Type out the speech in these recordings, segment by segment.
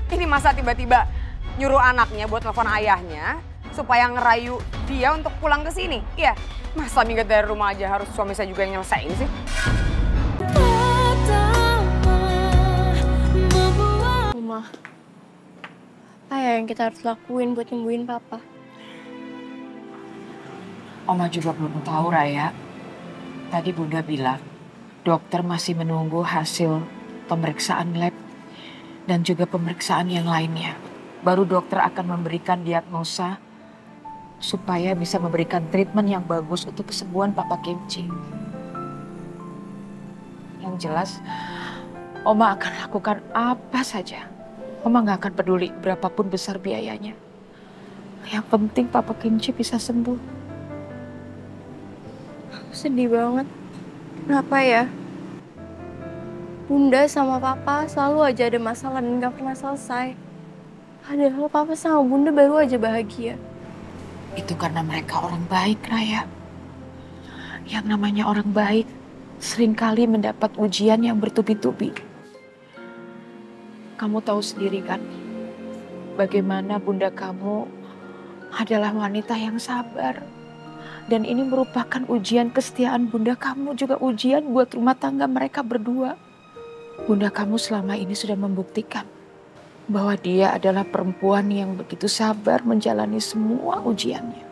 Ini masa tiba-tiba nyuruh anaknya buat telepon ayahnya supaya ngerayu dia untuk pulang ke sini? Iya, masa minggat dari rumah aja harus suami saya juga yang nyelesain sih? Mama, apa ya yang kita harus lakuin buat nyembuhin papa? Oma juga belum tahu, Raya. Tadi Bunda bilang, dokter masih menunggu hasil pemeriksaan lab dan juga pemeriksaan yang lainnya. Baru dokter akan memberikan diagnosa supaya bisa memberikan treatment yang bagus untuk kesembuhan Papa Kimchi. Yang jelas, Oma akan lakukan apa saja. Oma nggak akan peduli berapapun besar biayanya. Yang penting Papa Kimchi bisa sembuh. Aku sedih banget. Kenapa ya? Bunda sama papa selalu aja ada masalah dan gak pernah selesai. Padahal papa sama bunda baru aja bahagia. Itu karena mereka orang baik, Raya. Yang namanya orang baik seringkali mendapat ujian yang bertubi-tubi. Kamu tahu sendiri kan, bagaimana bunda kamu adalah wanita yang sabar. Dan ini merupakan ujian kesetiaan bunda kamu, juga ujian buat rumah tangga mereka berdua. Bunda kamu selama ini sudah membuktikan bahwa dia adalah perempuan yang begitu sabar menjalani semua ujiannya.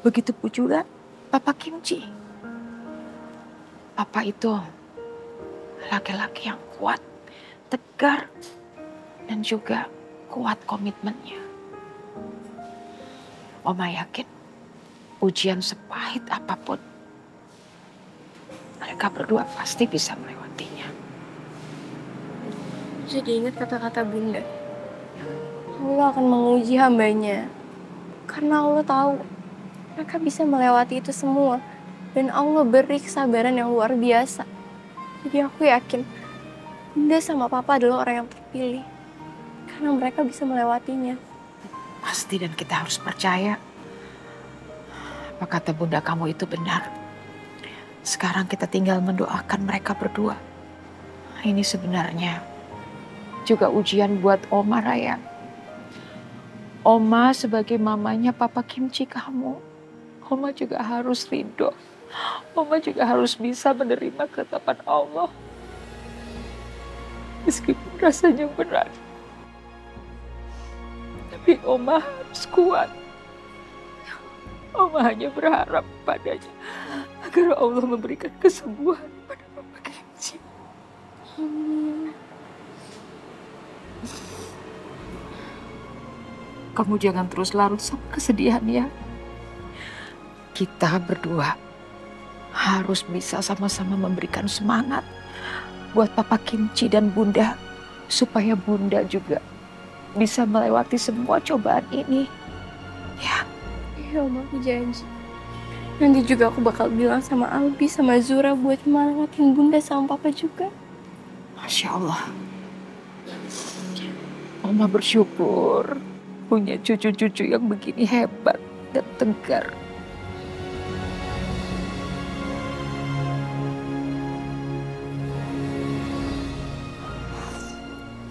Begitupun juga Papa Kimchi. Papa itu laki-laki yang kuat, tegar, dan juga kuat komitmennya. Oma yakin ujian sepahit apapun, mereka berdua pasti bisa melewatinya. Jadi ingat kata-kata bunda. Allah akan menguji hambanya. Karena Allah tahu mereka bisa melewati itu semua. Dan Allah beri kesabaran yang luar biasa. Jadi aku yakin bunda sama papa adalah orang yang terpilih. Karena mereka bisa melewatinya. Pasti, dan kita harus percaya. Apa kata bunda kamu itu benar. Sekarang kita tinggal mendoakan mereka berdua. Ini sebenarnya juga ujian buat Oma, Raya. Oma sebagai mamanya Papa Kimchi kamu, Oma juga harus ridho. Oma juga harus bisa menerima ketetapan Allah. Meskipun rasanya berat. Tapi Oma harus kuat. Oma hanya berharap padanya agar Allah memberikan kesembuhan pada Papa Kimchi. Kamu jangan terus larut sama kesedihan ya. Kita berdua harus bisa sama-sama memberikan semangat buat Papa Kimchi dan Bunda. Supaya Bunda juga bisa melewati semua cobaan ini. Ya. Iya, Oma, aku janji. Nanti juga aku bakal bilang sama Albi sama Zura buat semangatin bunda sama papa juga. Masya Allah. Oma bersyukur punya cucu-cucu yang begini hebat dan tegar.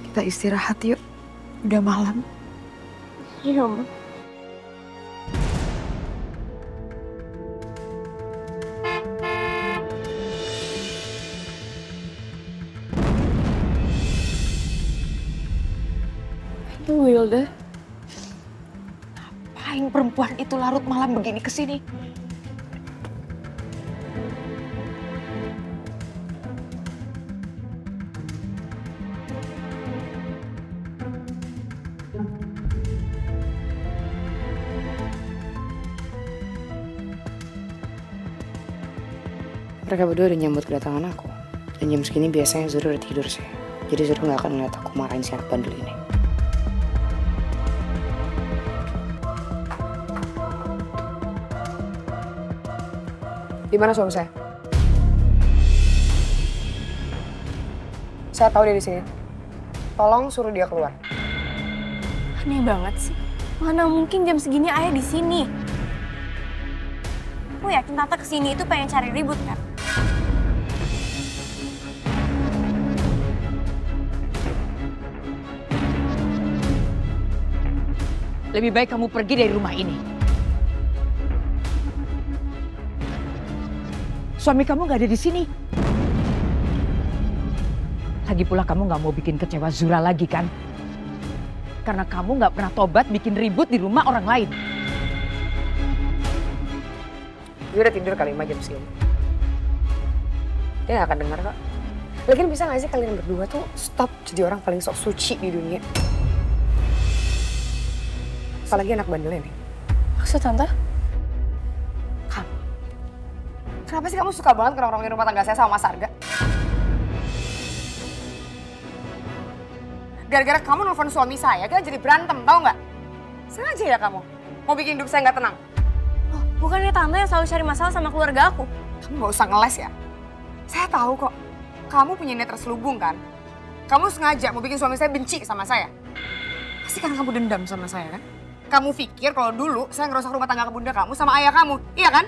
Kita istirahat yuk. Udah malam. Iya, Oma. Itu Wilda. Ngapain perempuan itu larut malam begini kesini? Mereka berdua udah nyambut kedatangan aku. Dan jam segini biasanya Zura udah tidur sih. Jadi Zura gak akan ngeliat aku marahin si anak bandel ini. Di mana suami saya? Saya tahu dia di sini. Tolong suruh dia keluar. Aneh banget sih. Mana mungkin jam segini ayah di sini? Aku yakin Tante kesini itu pengen cari ribut kan? lebih baik kamu pergi dari rumah ini. Suami kamu nggak ada di sini. Lagi pula kamu nggak mau bikin kecewa Zura lagi kan? Karena kamu nggak pernah tobat bikin ribut di rumah orang lain. Dia udah tidur kali 5 jam segini. Dia gak akan denger kok. Lagian bisa gak sih kalian berdua tuh stop jadi orang paling sok suci di dunia? Apalagi anak bandelnya nih. Maksud Tante? Kamu. Kenapa sih kamu suka banget ngerong-rongin rumah tangga saya sama Mas Arga? Gara-gara kamu nelfon suami saya, kita jadi berantem, tau nggak? Sengaja ya kamu? Mau bikin hidup saya nggak tenang? Oh, bukannya Tante yang selalu cari masalah sama keluarga aku? Kamu nggak usah ngeles ya. Saya tahu kok, kamu punya niat terselubung kan? Kamu sengaja mau bikin suami saya benci sama saya. Pasti kan kamu dendam sama saya kan? Kamu pikir kalau dulu saya ngerusak rumah tangga bunda kamu sama ayah kamu, iya kan?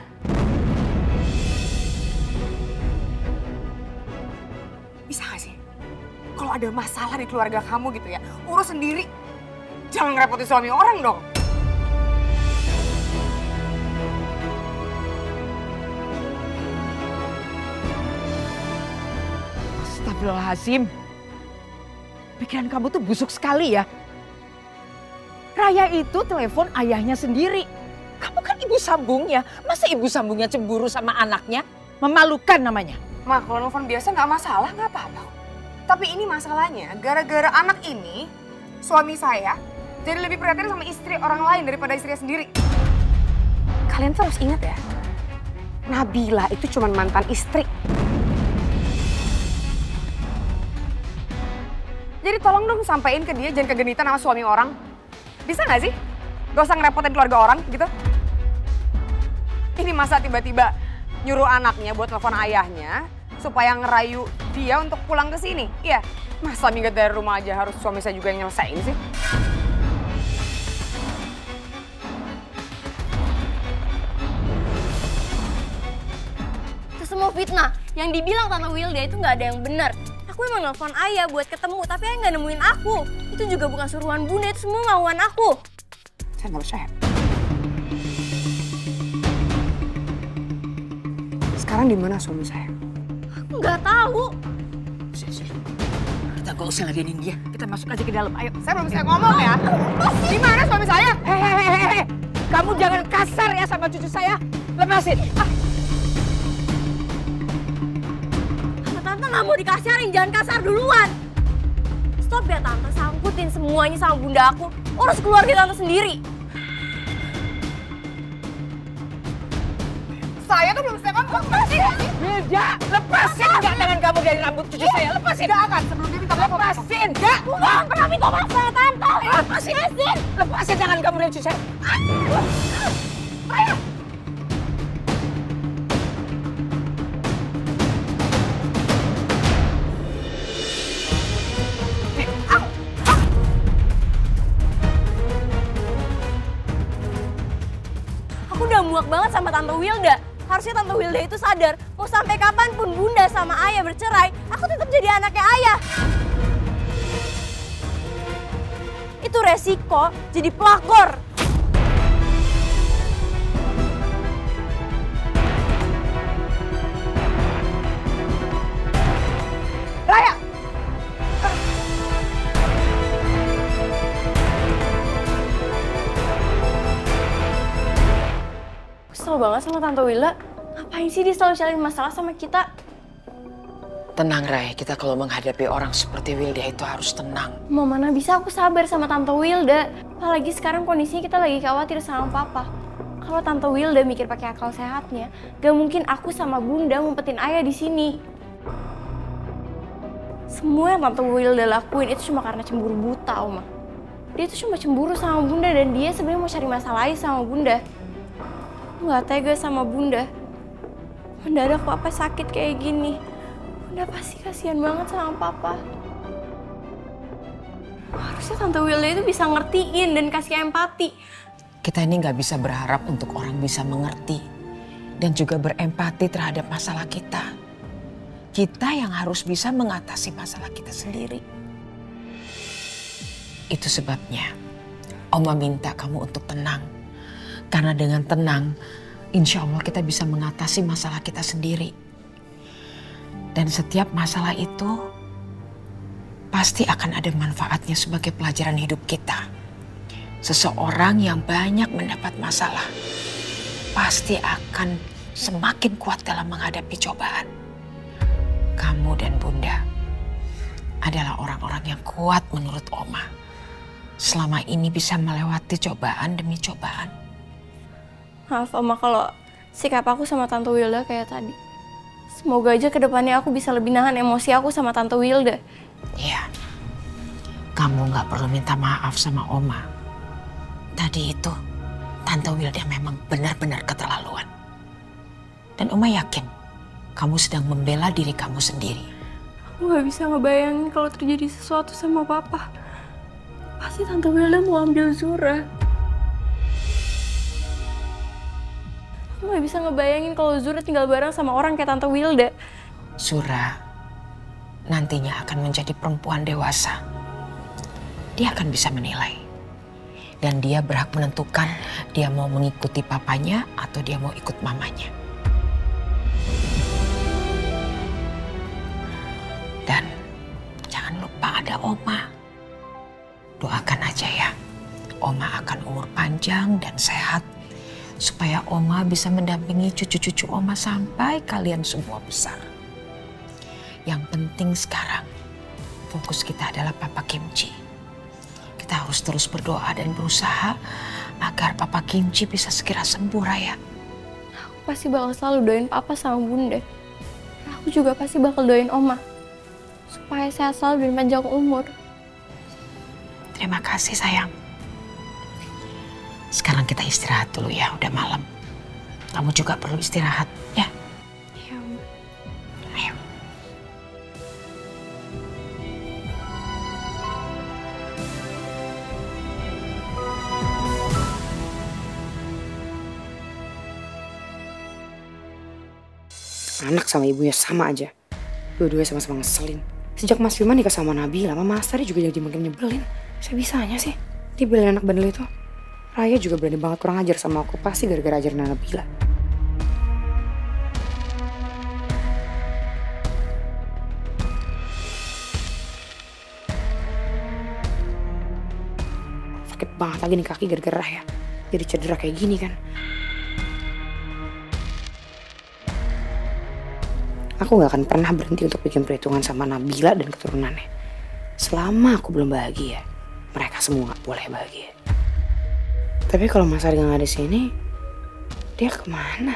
Bisa gak sih? Kalau ada masalah di keluarga kamu gitu ya, urus sendiri. Jangan ngerepotin suami orang dong. Astagfirullahaladzim. Pikiran kamu tuh busuk sekali ya. Raya itu telepon ayahnya sendiri. Kamu kan ibu sambungnya. Masa ibu sambungnya cemburu sama anaknya? Memalukan namanya. Ma, kalau nelfon biasa nggak masalah, nggak apa-apa. Tapi ini masalahnya, gara-gara anak ini, suami saya jadi lebih perhatian sama istri orang lain daripada istrinya sendiri. Kalian tuh harus ingat ya, Nabila itu cuma mantan istri. Jadi tolong dong sampein ke dia jangan kegenitan sama suami orang. Bisa nggak sih? Gak usah ngerepotin keluarga orang gitu. Ini masa tiba-tiba nyuruh anaknya buat telepon ayahnya supaya ngerayu dia untuk pulang ke sini. Iya, masa minggat dari rumah aja harus suami saya juga yang nyelesain sih? Itu semua fitnah. Yang dibilang Tante Wilda itu nggak ada yang benar. Aku emang nelfon ayah buat ketemu, tapi ayah nggak nemuin aku. Itu juga bukan suruhan bunda, itu semua mauan aku. Saya nggak percaya. Sekarang di mana suami saya? Aku nggak tahu. Kita gak usah ladenin dia. Kita masuk aja ke dalam. Ayo. Saya belum bisa ngomong ya. Di mana suami saya? Hehehe. Kamu jangan kasar ya sama cucu saya. Lepasin. Tante nggak mau dikasarin, jangan kasar duluan. Stop ya Tante, sangkutin semuanya sama bunda aku. Urus keluarga Tante sendiri. Saya tuh belum bisa ngomong. Wilda, lepasin nggak tangan kamu dari rambut cucu saya? Lepasin. Tidak akan sebelum dia minta maaf. Lepasin. Nggak. Aku nggak pernah minta maaf sama Tante. Lepasin. Lepasin tangan kamu dari cucu saya. Ayo. Aku udah muak banget sama Tante Wilda. Harusnya Tante Wilda itu sadar, mau sampai kapanpun bunda sama ayah bercerai, aku tetap jadi anaknya ayah. Itu resiko jadi pelakor. Raya! Kesel banget sama Tante Wilda. Ngapain sih dia selalu cari masalah sama kita? Tenang Ray, kita kalau menghadapi orang seperti Wilda itu harus tenang. Mau mana bisa aku sabar sama Tante Wilda. Apalagi sekarang kondisinya kita lagi khawatir sama Papa. Kalau Tante Wilda mikir pakai akal sehatnya, gak mungkin aku sama Bunda ngumpetin ayah di sini. Semua yang Tante Wilda lakuin itu cuma karena cemburu buta, Oma. Dia tuh cuma cemburu sama Bunda dan dia sebenarnya mau cari masalah aja sama Bunda. Aku gak tega sama Bunda. Mendadak Papa sakit kayak gini. Bunda pasti kasihan banget sama Papa. Harusnya Tante Wilda itu bisa ngertiin dan kasih empati. Kita ini nggak bisa berharap untuk orang bisa mengerti dan juga berempati terhadap masalah kita. Kita yang harus bisa mengatasi masalah kita sendiri. Itu sebabnya Oma minta kamu untuk tenang. Karena dengan tenang, insya Allah kita bisa mengatasi masalah kita sendiri. Dan setiap masalah itu pasti akan ada manfaatnya sebagai pelajaran hidup kita. Seseorang yang banyak mendapat masalah pasti akan semakin kuat dalam menghadapi cobaan. Kamu dan Bunda adalah orang-orang yang kuat menurut Oma. Selama ini bisa melewati cobaan demi cobaan. Maaf Oma kalau sikap aku sama Tante Wilda kayak tadi. Semoga aja kedepannya aku bisa lebih nahan emosi aku sama Tante Wilda. Iya, kamu gak perlu minta maaf sama Oma. Tadi itu Tante Wilda memang benar-benar keterlaluan. Dan Oma yakin kamu sedang membela diri kamu sendiri. Aku gak bisa ngebayangin kalau terjadi sesuatu sama Papa. Pasti Tante Wilda mau ambil Zura. Aku gak bisa ngebayangin kalau Zura tinggal bareng sama orang kayak Tante Wilda. Zura nantinya akan menjadi perempuan dewasa. Dia akan bisa menilai. Dan dia berhak menentukan dia mau mengikuti papanya atau dia mau ikut mamanya. Dan jangan lupa ada Oma. Doakan aja ya, Oma akan umur panjang dan sehat. Supaya Oma bisa mendampingi cucu-cucu Oma sampai kalian semua besar. Yang penting sekarang, fokus kita adalah Papa Kimchi. Kita harus terus berdoa dan berusaha agar Papa Kimchi bisa segera sembuh, Raya. Aku pasti bakal selalu doain Papa sama Bunda. Aku juga pasti bakal doain Oma. Supaya sehat selalu dan panjang umur. Terima kasih sayang. Sekarang kita istirahat dulu ya, udah malam. Kamu juga perlu istirahat ya. Iya, Oma. Ayo. Anak sama ibunya sama aja. Dua-duanya sama-sama ngeselin. Sejak Mas Firman nikah sama Nabila, Mama Astari juga jadi makin nyebelin. Sebisanya sih dibelain anak bandel itu. Raya juga berani banget kurang ajar sama aku, pasti gara-gara ajaran Nabila. Sakit banget lagi nih kaki gara-gara Raya. Jadi cedera kayak gini kan. Aku gak akan pernah berhenti untuk bikin perhitungan sama Nabila dan keturunannya. Selama aku belum bahagia, mereka semua gak boleh bahagia. Tapi kalau Mas Arga gak ada di sini, dia kemana?